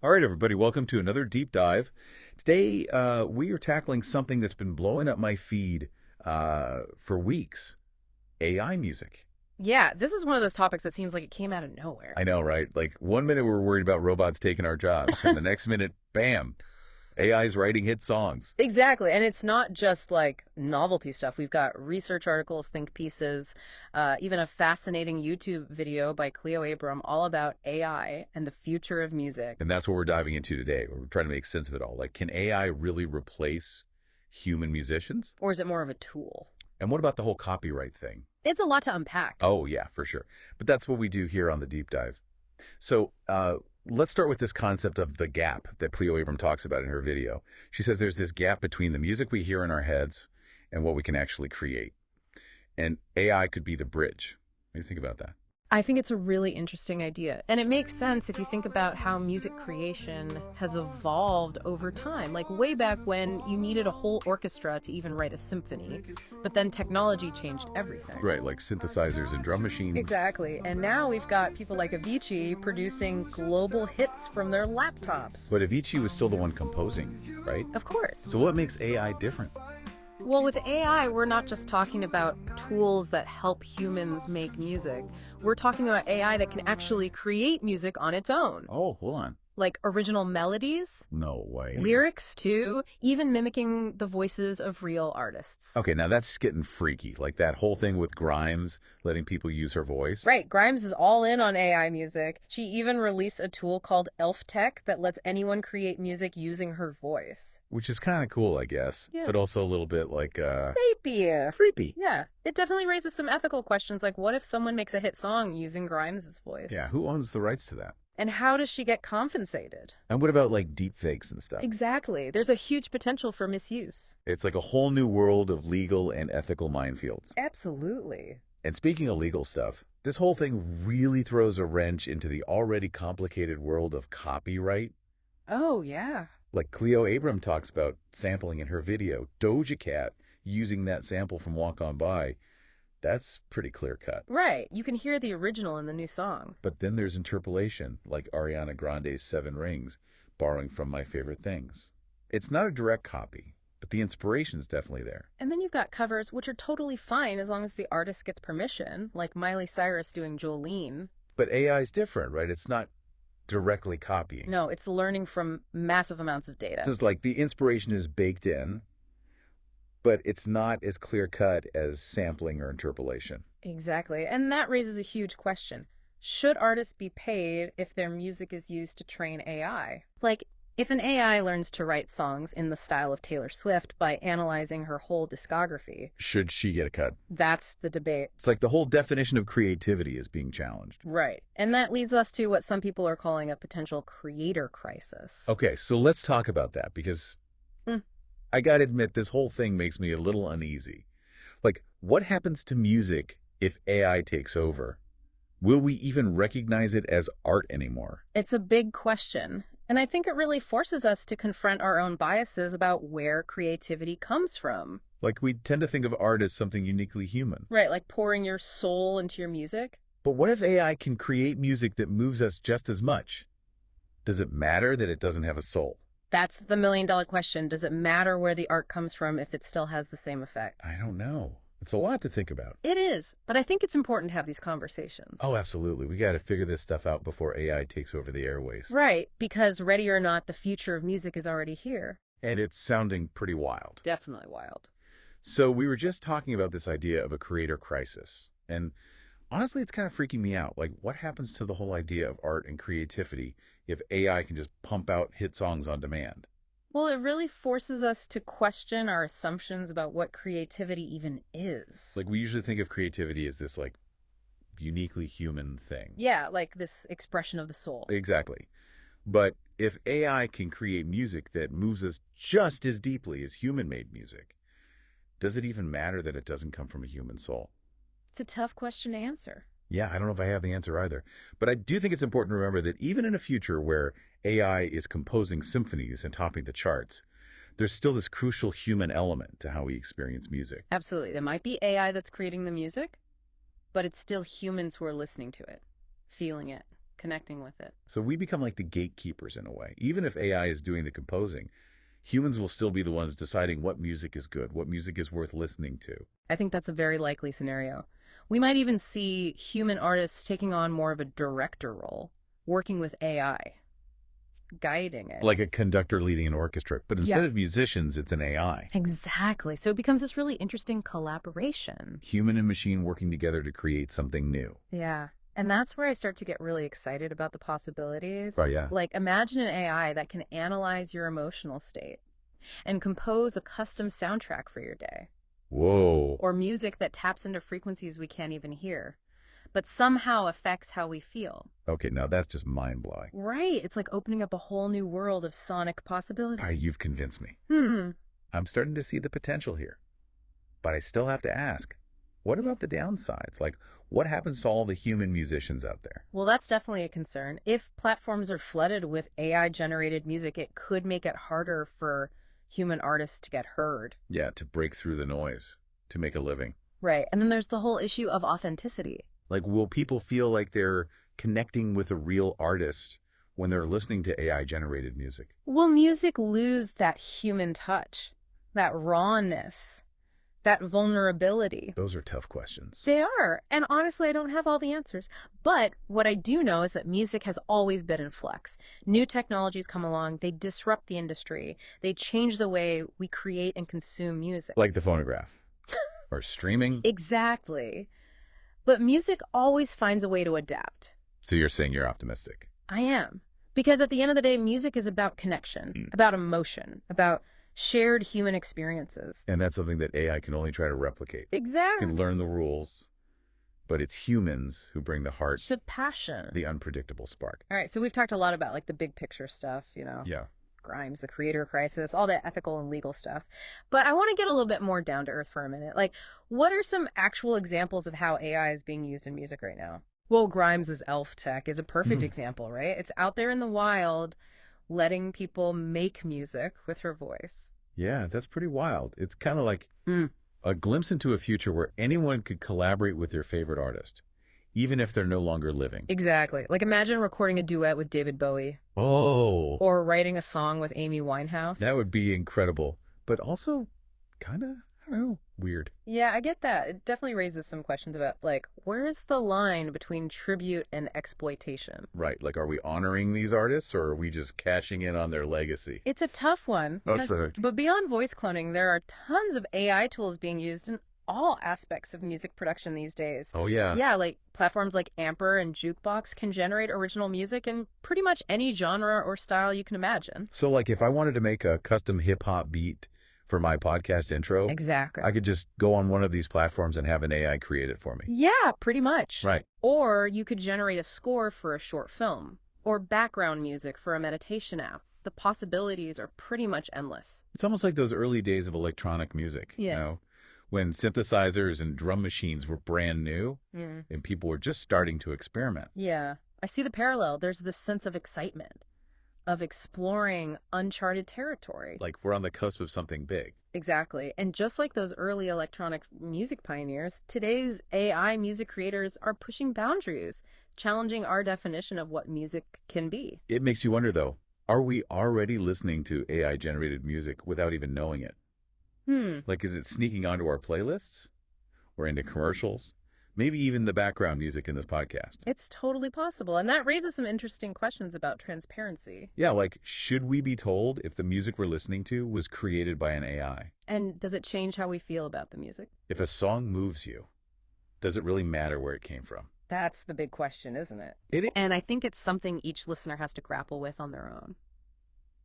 All right, everybody, welcome to another deep dive. Today, we are tackling something that's been blowing up my feed for weeks: AI music. Yeah, this is one of those topics that seems like it came out of nowhere. I know, right? Like, one minute we're worried about robots taking our jobs, and the next minute, bam, AI's writing hit songs. Exactly. And it's not just like novelty stuff. We've got research articles, think pieces, even a fascinating YouTube video by Cleo Abram all about AI and the future of music. And that's what we're diving into today. We're trying to make sense of it all. Like, can AI really replace human musicians? Or is it more of a tool? And what about the whole copyright thing? It's a lot to unpack. Oh, yeah, for sure. But that's what we do here on the deep dive. So let's start with this concept of the gap that Cleo Abram talks about in her video. She says there's this gap between the music we hear in our heads and what we can actually create. And AI could be the bridge. What do you think about that? I think it's a really interesting idea. And it makes sense if you think about how music creation has evolved over time. Like way back when you needed a whole orchestra to even write a symphony, but then technology changed everything. Right, like synthesizers and drum machines. Exactly. And now we've got people like Avicii producing global hits from their laptops. But Avicii was still the one composing, right? Of course. So what makes AI different? Well, with AI, we're not just talking about tools that help humans make music. We're talking about AI that can actually create music on its own. Oh, hold on. Like original melodies, No way. lyrics too, even mimicking the voices of real artists. Okay, now that's getting freaky. Like that whole thing with Grimes letting people use her voice. Right, Grimes is all in on AI music. She even released a tool called Elf Tech that lets anyone create music using her voice. Which is kind of cool, I guess. Yeah. But also a little bit like Creepy. creepy. Yeah, it definitely raises some ethical questions like what if someone makes a hit song using Grimes' voice? Yeah, who owns the rights to that? And how does she get compensated? And what about like deep fakes and stuff? Exactly. There's a huge potential for misuse. It's like a whole new world of legal and ethical minefields. Absolutely. And speaking of legal stuff, this whole thing really throws a wrench into the already complicated world of copyright. Oh, yeah. Like Cleo Abram talks about sampling in her video, Doja Cat using that sample from Walk On By. That's pretty clear cut. Right. You can hear the original in the new song. But then there's interpolation, like Ariana Grande's Seven Rings, borrowing from My Favorite Things. It's not a direct copy, but the inspiration's definitely there. And then you've got covers, which are totally fine as long as the artist gets permission, like Miley Cyrus doing Jolene. But AI's different, right? It's not directly copying. No, it's learning from massive amounts of data. It's just like the inspiration is baked in, but it's not as clear cut as sampling or interpolation. Exactly. And that raises a huge question. Should artists be paid if their music is used to train AI? Like, if an AI learns to write songs in the style of Taylor Swift by analyzing her whole discography, Should she get a cut? that's the debate. It's like the whole definition of creativity is being challenged. Right. And that leads us to what some people are calling a potential creator crisis. Okay, so let's talk about that because Hmm. I gotta admit, this whole thing makes me a little uneasy. Like, what happens to music if AI takes over? Will we even recognize it as art anymore? It's a big question. And I think it really forces us to confront our own biases about where creativity comes from. Like, we tend to think of art as something uniquely human. Right, like pouring your soul into your music. But what if AI can create music that moves us just as much? Does it matter that it doesn't have a soul? That's the million-dollar question. Does it matter where the art comes from if it still has the same effect? I don't know. It's a lot to think about. It is, but I think it's important to have these conversations. Oh, absolutely. We got to figure this stuff out before AI takes over the airways. Right, because ready or not, the future of music is already here. And it's sounding pretty wild. Definitely wild. So we were just talking about this idea of a creator crisis. And honestly, it's kind of freaking me out. Like, what happens to the whole idea of art and creativity if AI can just pump out hit songs on demand? Well, it really forces us to question our assumptions about what creativity even is. Like, we usually think of creativity as this, like, uniquely human thing. Yeah, like this expression of the soul. Exactly. But if AI can create music that moves us just as deeply as human-made music, does it even matter that it doesn't come from a human soul? It's a tough question to answer. Yeah, I don't know if I have the answer either. But I do think it's important to remember that even in a future where AI is composing symphonies and topping the charts, there's still this crucial human element to how we experience music. Absolutely. There might be AI that's creating the music, but it's still humans who are listening to it, feeling it, connecting with it. So we become like the gatekeepers in a way. Even if AI is doing the composing, humans will still be the ones deciding what music is good, what music is worth listening to. I think that's a very likely scenario. We might even see human artists taking on more of a director role, working with AI, guiding it. Like a conductor leading an orchestra. But instead Yeah. of musicians, it's an AI. Exactly. So it becomes this really interesting collaboration. Human and machine working together to create something new. Yeah. And that's where I start to get really excited about the possibilities. Right, yeah. Like, imagine an AI that can analyze your emotional state and compose a custom soundtrack for your day, Whoa. or music that taps into frequencies we can't even hear, but somehow affects how we feel. Okay, now that's just mind-blowing. Right. It's like opening up a whole new world of sonic possibilities. All right, you've convinced me. Hmm. I'm starting to see the potential here. But I still have to ask, what about the downsides? Like, what happens to all the human musicians out there? Well, that's definitely a concern. If platforms are flooded with AI-generated music, it could make it harder for human artists to get heard. Yeah, to break through the noise, to make a living. Right. And then there's the whole issue of authenticity. Like, will people feel like they're connecting with a real artist when they're listening to AI-generated music? Will music lose that human touch, that rawness, that vulnerability? Those are tough questions. They are. And honestly, I don't have all the answers. But what I do know is that music has always been in flux. New technologies come along, they disrupt the industry, they change the way we create and consume music. Like the phonograph or streaming. Exactly. But music always finds a way to adapt. So you're saying you're optimistic. I am. Because at the end of the day, music is about connection, about emotion, about shared human experiences. And that's something that AI can only try to replicate. It Exactly. can learn the rules, but it's humans who bring the heart, It's a passion. the unpredictable spark. All right, so we've talked a lot about like the big picture stuff, Yeah. Grimes, the creator crisis, all that ethical and legal stuff. But I want to get a little bit more down to earth for a minute. Like, what are some actual examples of how AI is being used in music right now? Well, Grimes' Elf Tech is a perfect example, right? It's out there in the wild, letting people make music with her voice. Yeah, that's pretty wild. It's kind of like Mm. a glimpse into a future where anyone could collaborate with their favorite artist, even if they're no longer living. Exactly. Like, imagine recording a duet with David Bowie Oh, or writing a song with Amy Winehouse. that would be incredible, but also kind of, I don't know, weird. Yeah, I get that. It definitely raises some questions about, like, where's the line between tribute and exploitation? Right, like are we honoring these artists or are we just cashing in on their legacy? It's a tough one. That's right. But beyond voice cloning, there are tons of AI tools being used in all aspects of music production these days. Oh, yeah. Yeah, like platforms like Amper and Jukebox can generate original music in pretty much any genre or style you can imagine. So like if I wanted to make a custom hip hop beat for my podcast intro, Exactly. I could just go on one of these platforms and have an AI create it for me. Yeah, pretty much. Right. Or you could generate a score for a short film or background music for a meditation app. The possibilities are pretty much endless. It's almost like those early days of electronic music, Yeah. when synthesizers and drum machines were brand new Mm. and people were just starting to experiment. Yeah, I see the parallel. There's this sense of excitement, of exploring uncharted territory. Like we're on the cusp of something big. Exactly. And just like those early electronic music pioneers, today's AI music creators are pushing boundaries, challenging our definition of what music can be. It makes you wonder, though, are we already listening to AI-generated music without even knowing it? Like, is it sneaking onto our playlists or into commercials? Maybe even the background music in this podcast. It's totally possible. And that raises some interesting questions about transparency. Yeah, like, should we be told if the music we're listening to was created by an AI? And does it change how we feel about the music? If a song moves you, does it really matter where it came from? That's the big question, isn't it? It is. And I think it's something each listener has to grapple with on their own.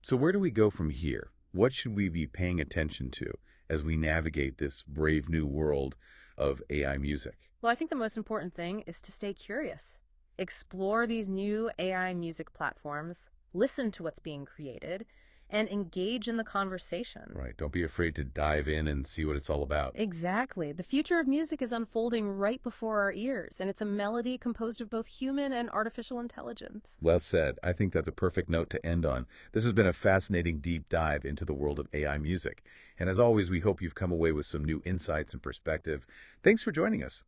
So where do we go from here? What should we be paying attention to as we navigate this brave new world of AI music? Well, I think the most important thing is to stay curious. Explore these new AI music platforms, listen to what's being created, and engage in the conversation. Right. Don't be afraid to dive in and see what it's all about. Exactly. The future of music is unfolding right before our ears, and it's a melody composed of both human and artificial intelligence. Well said. I think that's a perfect note to end on. This has been a fascinating deep dive into the world of AI music. And as always, we hope you've come away with some new insights and perspective. Thanks for joining us.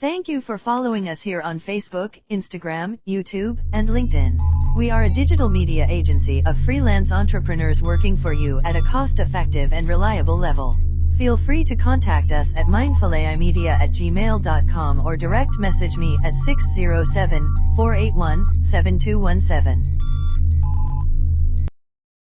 Thank you for following us here on Facebook, Instagram, YouTube, and LinkedIn. We are a digital media agency of freelance entrepreneurs working for you at a cost-effective and reliable level. Feel free to contact us at mindfulaimedia@gmail.com or direct message me at 607-481-7217.